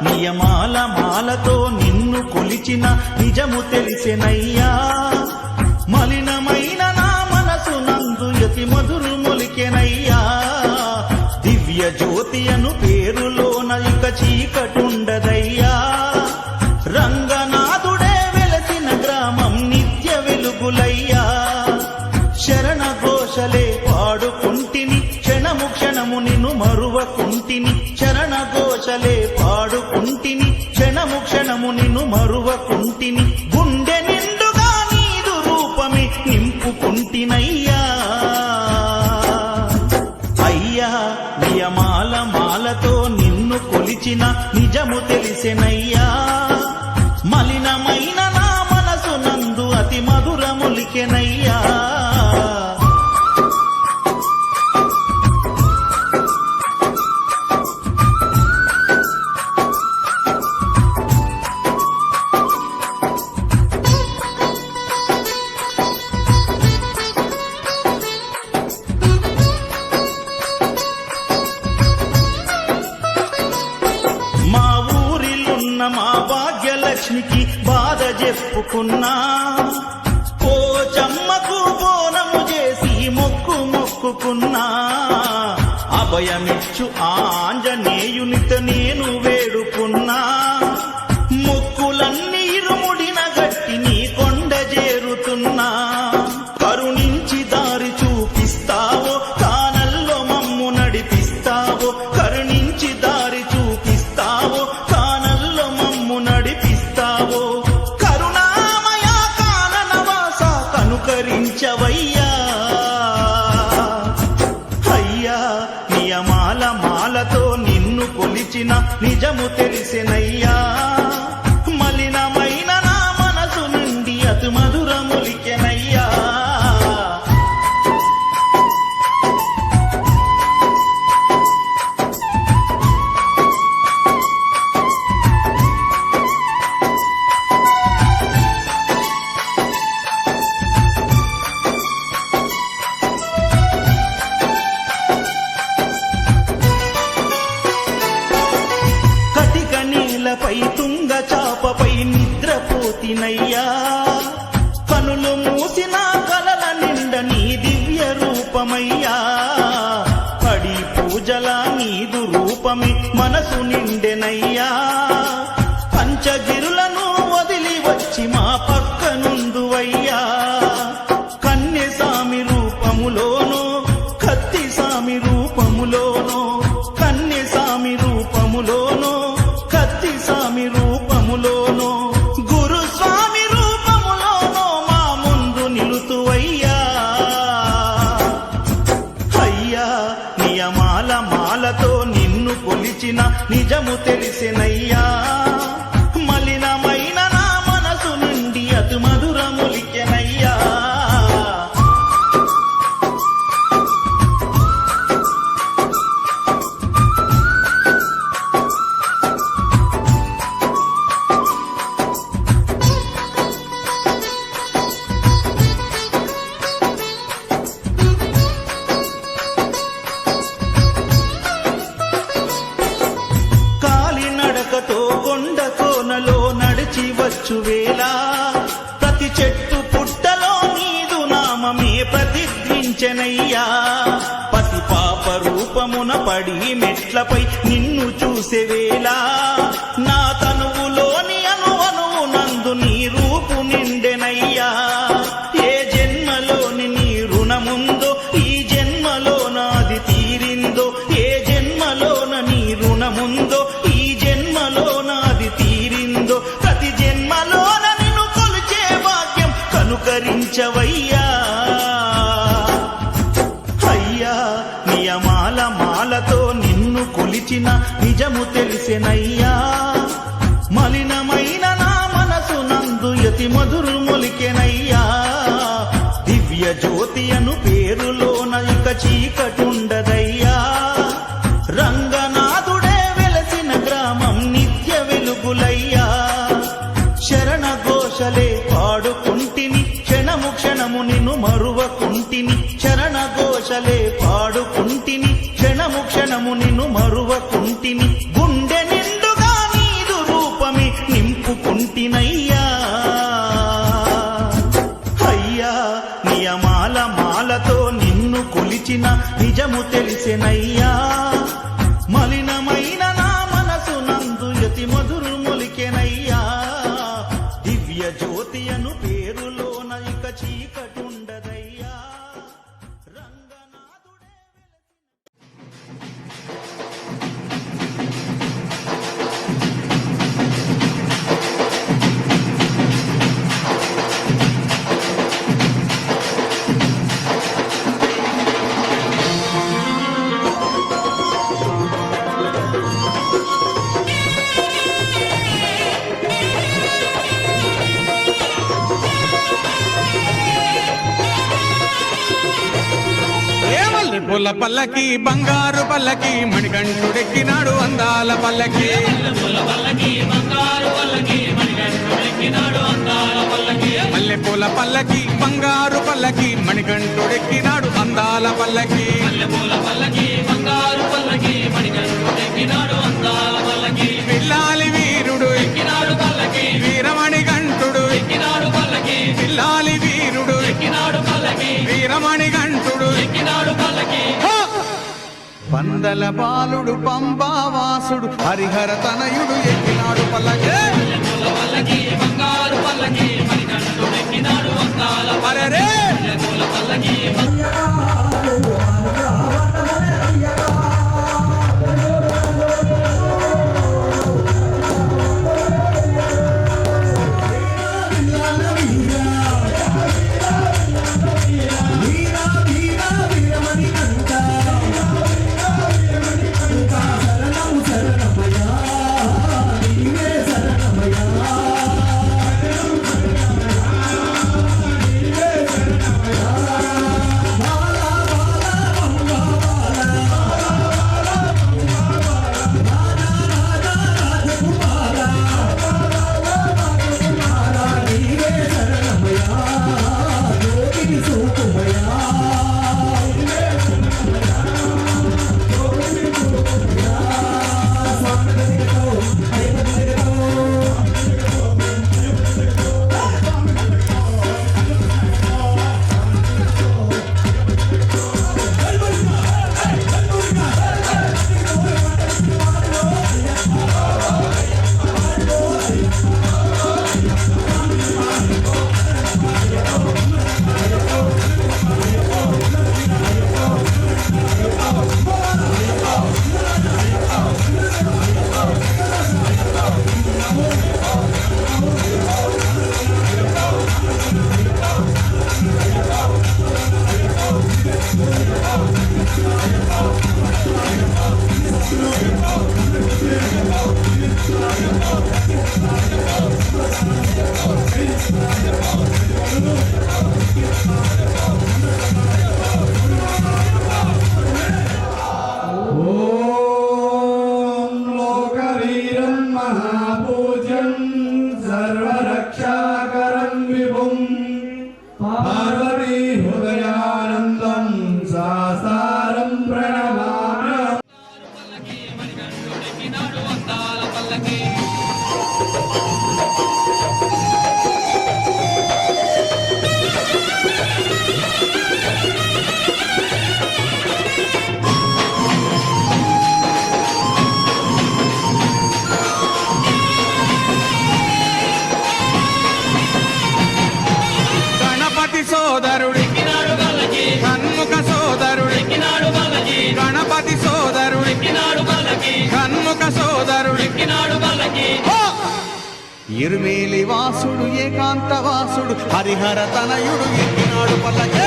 నియమాల మాలతో నిన్ను కొలిచిన నిజము తెలిసెనయ్యా. మలినమైన నా మనసు నందు యతి మధురు మొలికెనయ్యా. దివ్య జ్యోతి అను పేరులోన ఇక చీకటుండదయ్యా. రంగనాథుడే వెలసిన గ్రామం నిత్య వెలుగులయ్యా. శరణ ఘోషలే పాడుకుంటిని క్షణము క్షణము నిన్ను మరువకుంటిని. శరణ ఘోషలే పాడుకుంటిని క్షణము క్షణము నిన్ను మరువకుంటిని. గుండె నిండుగా నీదు రూపమే నింపుకుంటినయ్యా. అయ్యా నియమాల మాలతో నిన్ను కొలిచిన నిజము తెలిసెనయ్యా. మలినమైన నా మనసు నందు అతి మధురములికెనయ్యా. మా భాగ్యలక్ష్మికి బాధ చెప్పుకున్నా. పోచమ్మకు బోనము చేసి మొక్కుకున్నా. అభయమిచ్చు ఆంజనేయునితో నేను వేడుకున్నా. మొక్కులన్నీ ఇరుముడిన గట్టి నీ కొండ చేరుతున్నా. కరుణించి దారి చూపిస్తావో కానల్లో మమ్ము నడిపిస్తావో. కరుణించి దారి చూపిస్తావో నడిపిస్తావో. కరుణామయ కాననవాస కనుకరించవయ్యా. అయ్యా నియమాల మాలతో నిన్ను కొలిచిన నిజము తెలిసెనయ్యా. మలినమైన నా మనసు నుండి అతి మధురములికెనయ్యా. పై తుంగ చాపపై నిద్రపోతినయ్యా. కనులు మూసిన కలల నిండ నీ దివ్య రూపమయ్యా. పడి పూజల నీదు రూపమే మనసు నిండెనయ్యా. పంచగిరులను వదిలి వచ్చి మా పక్క నుందువయ్యా. కన్య సామి రూపములోనో కత్తి సామి రూపములోనో. కన్య సామి రూపములోనో కత్తి స్వామి రూపములోనో గురుస్వామి రూపములోనో మా ముందు నిలుతువయ్యా. అయ్యా నియమాల మాలతో నిన్ను కొలిచిన నిజము తెలిసెనయ్యా. మలినమైన నా మనసు నుండి అతి మధురములికెనయ్యా. కొండ కోనలో నడిచి వచ్చు వేళ ప్రతి చెట్టు పుట్టలో నీదు నామమే ప్రతిధ్వించెనయ్యా. పసి పాప రూపమున పడి మెట్లపై నిన్ను చూసే వేళ నా తనువులోని అనువనువు నందు నీ రూపు నిండెనయ్యా. ఏ జన్మలోని నీ రుణముందో ఈ జన్మలో నాది తీరిందో. ఏ జన్మలోన నీ రుణముందో ఈ జన్మలో నాది తీరిందో. ప్రతి జన్మలోన నిన్ను కొలిచే భాగ్యం కనుకరించవయ్యా. అయ్యా నియమాల మాలతో నిన్ను కొలిచిన నిజము తెలిసెనయ్యా. మలినమైన నా మనసు నందు యతి మధురు మొలికెనయ్యా. దివ్య జ్యోతి అను పేరులోన ఇక చీకటుండదయ్యా. పాడుకుంటిని క్షణము క్షణము నిన్ను మరువకుంటిని గుండె నిండుగా నీదు రూపమే నింపుకుంటినయ్యా అయ్యా నియమాల మాలతో నిన్ను కొలిచిన నిజము తెలిసెనయ్యా మలినమైన నా మనసు నందు యతి మధురు మొలికెనయ్యా దివ్య జ్యోతి అను పేరులోన ఇక చీకటుండదయ్యా రంగనాథుడే పూల పల్లకి బంగారు పల్లకి మణికంఠుడెక్కినాడు అందాల పల్లకి మల్లె పూల పల్లకి బంగారు పల్లకి మణికంఠుడెక్కినాడు అందాల పల్లకి పిల్లాలి వీరుడు ఎక్కినాడు పల్లకి వీరమణి గంటుడు ఎక్కినాడు పల్లకి పిల్లాలి వీరుడు ఎక్కినాడు పల్లకి వీరమణి గంటుడు ఎక్కినాడు పల్లకి పందల బాలుడు పంబావాసుడు హరిహర తనయుడు ఎక్కినాడు పల్లకి బంగారు పల్లకి ఎక్కినాడు అరే పల్లకి సోదరుడు షణ్ముఖ సోదరుడు గణపతి సోదరుడు షణ్ముఖ సోదరుడు ఇరుమేలి వాసుడు ఏకాంత వాసుడు హరిహర తనయుడు ఎక్కినాడు పల్లకి